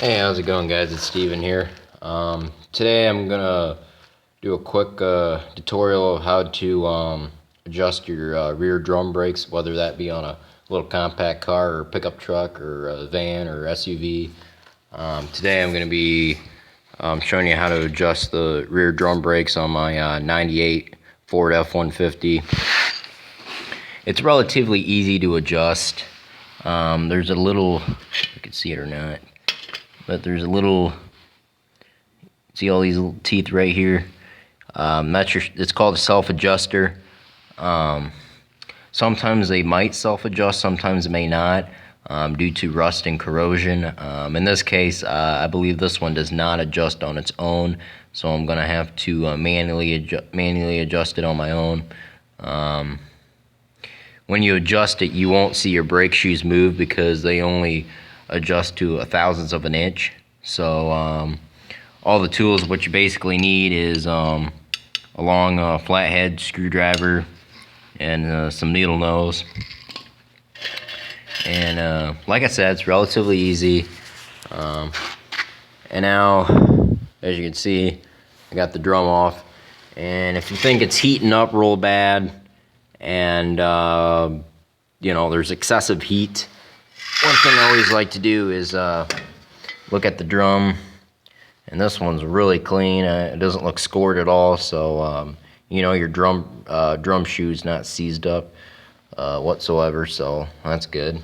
Hey, how's it going, guys? It's Steven here. Today I'm gonna do a quick tutorial of how to adjust your rear drum brakes, whether that be on a little compact car or pickup truck or a van or SUV. Today I'm gonna be showing you how to adjust the rear drum brakes on my 98 Ford F-150. It's relatively easy to adjust. There's a little, if you can see it or not, but there's a little, see all these little teeth right here? It's called a self-adjuster. Sometimes they might self-adjust, sometimes they may not, due to rust and corrosion. In this case, I believe this one does not adjust on its own, so I'm gonna have to manually adjust it on my own. When you adjust it, you won't see your brake shoes move because they only adjust to a thousandth of an inch. So all the tools, what you basically need is a long flathead screwdriver and some needle nose. And like I said, it's relatively easy. And now, as you can see, I got the drum off. And if you think it's heating up real bad and you know, there's excessive heat, one thing I always like to do is look at the drum, and this one's really clean. It doesn't look scored at all, so you know your drum shoe's not seized up whatsoever, so that's good.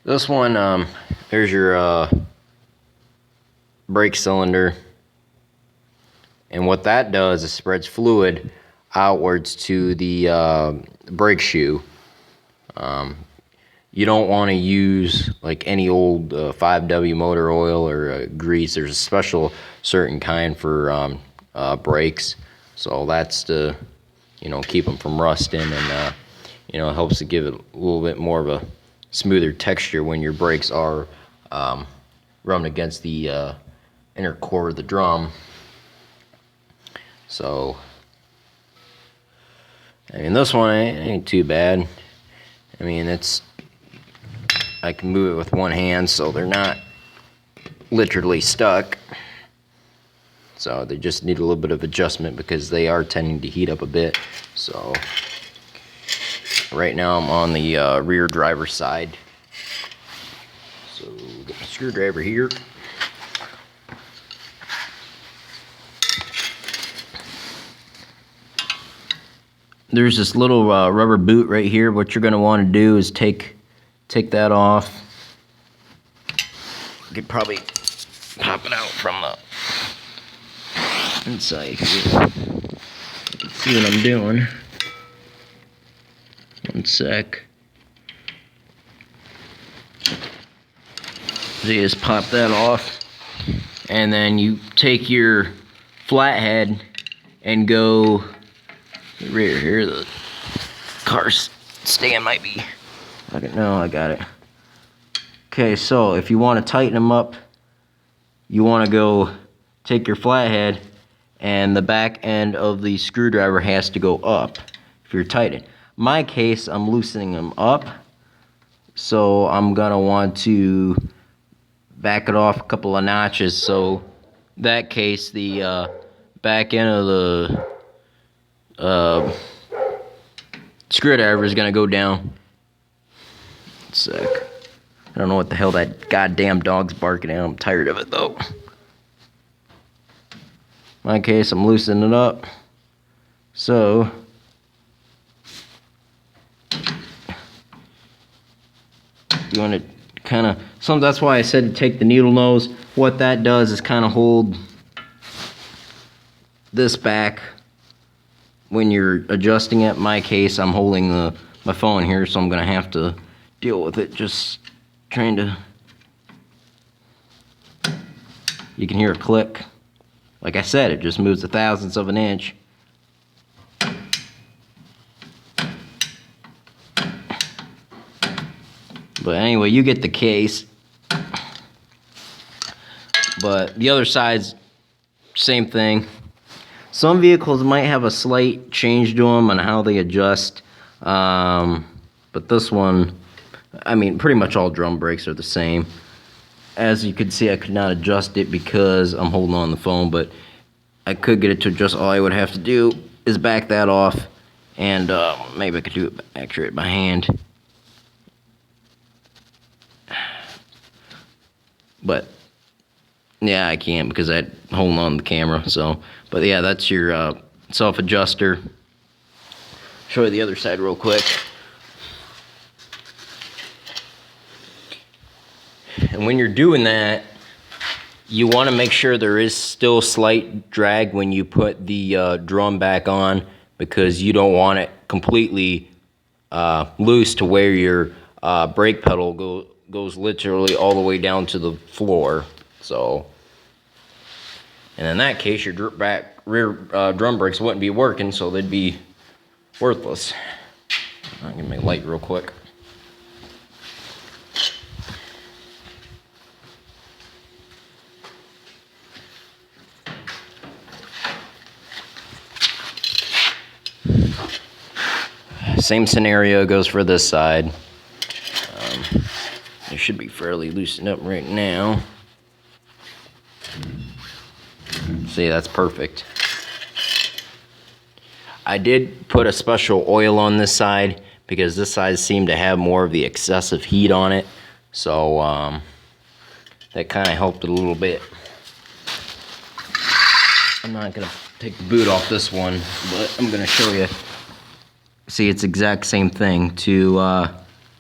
This one, there's your brake cylinder, and what that does is spreads fluid outwards to the brake shoe. You don't want to use like any old 5W motor oil or grease. There's a special certain kind for brakes, so that's to, you know, keep them from rusting, and you know, it helps to give it a little bit more of a smoother texture when your brakes are rubbed against the inner core of the drum. So I mean, this one ain't too bad. I mean, I can move it with one hand, so they're not literally stuck. So they just need a little bit of adjustment because they are tending to heat up a bit. So right now I'm on the rear driver's side. So get my screwdriver here. There's this little rubber boot right here. What you're going to want to do is take that off. You could probably pop it out from the inside here. See what I'm doing. One sec. So you just pop that off, and then you take your flathead and go rear here. The car stand might be, I don't know, I got it. Okay, so if you want to tighten them up, you want to go take your flathead, and the back end of the screwdriver has to go up if you're tightening. In my case, I'm loosening them up, so I'm gonna want to back it off a couple of notches. So in that case, the back end of the screwdriver is gonna go down. One sec. I don't know what the hell that goddamn dog's barking at. I'm tired of it though. In my case, I'm loosening it up. So you want to kind of, that's why I said to take the needle nose. What that does is kind of hold this back when you're adjusting it. In my case, I'm holding my phone here, so I'm gonna have to deal with it. Just trying to, you can hear a click. Like I said, it just moves a thousandth of an inch. But anyway, you get the case. But the other side's same thing. Some vehicles might have a slight change to them on how they adjust. But this one, I mean, pretty much all drum brakes are the same. As you can see, I could not adjust it because I'm holding on the phone, but I could get it to adjust. All I would have to do is back that off, and maybe I could do it accurate by hand. But yeah, I can't because I'm holding on the camera. So, but yeah, that's your self adjuster. Show you the other side real quick. And when you're doing that, you want to make sure there is still slight drag when you put the drum back on, because you don't want it completely loose to where your brake pedal goes literally all the way down to the floor. So, and in that case, your rear drum brakes wouldn't be working, so they'd be worthless. I'm gonna make light real quick. Same scenario goes for this side. It should be fairly loosened up right now. See, that's perfect. I did put a special oil on this side because this side seemed to have more of the excessive heat on it. So that kind of helped it a little bit. I'm not gonna take the boot off this one, but I'm gonna show you. See, it's exact same thing. To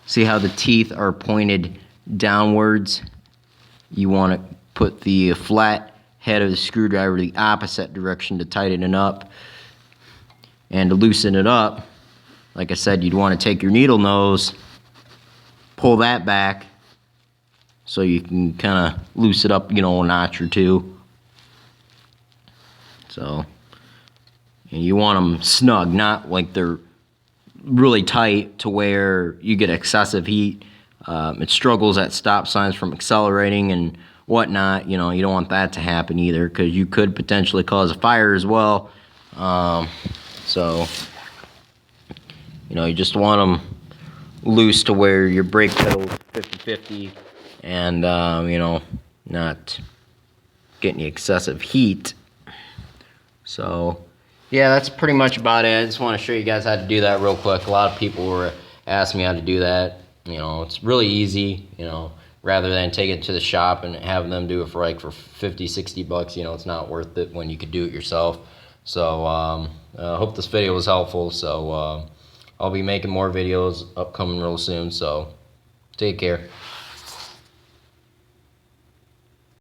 see how the teeth are pointed downwards, you want to put the flat head of the screwdriver the opposite direction to tighten it up. And to loosen it up, like I said, you'd want to take your needle nose, pull that back so you can kind of loosen it up, you know, a notch or two. So, and you want them snug, not like they're really tight to where you get excessive heat. It struggles at stop signs from accelerating and whatnot. You know, you don't want that to happen either, because you could potentially cause a fire as well. So, you know, you just want them loose to where your brake pedal is 50-50 and, you know, not getting the excessive heat. So, yeah, that's pretty much about it. I just want to show you guys how to do that real quick. A lot of people were asking me how to do that. You know, it's really easy, you know, rather than take it to the shop and have them do it for like for 50, 60 bucks, you know, it's not worth it when you could do it yourself. So, I hope this video was helpful. So, I'll be making more videos upcoming real soon. So, take care.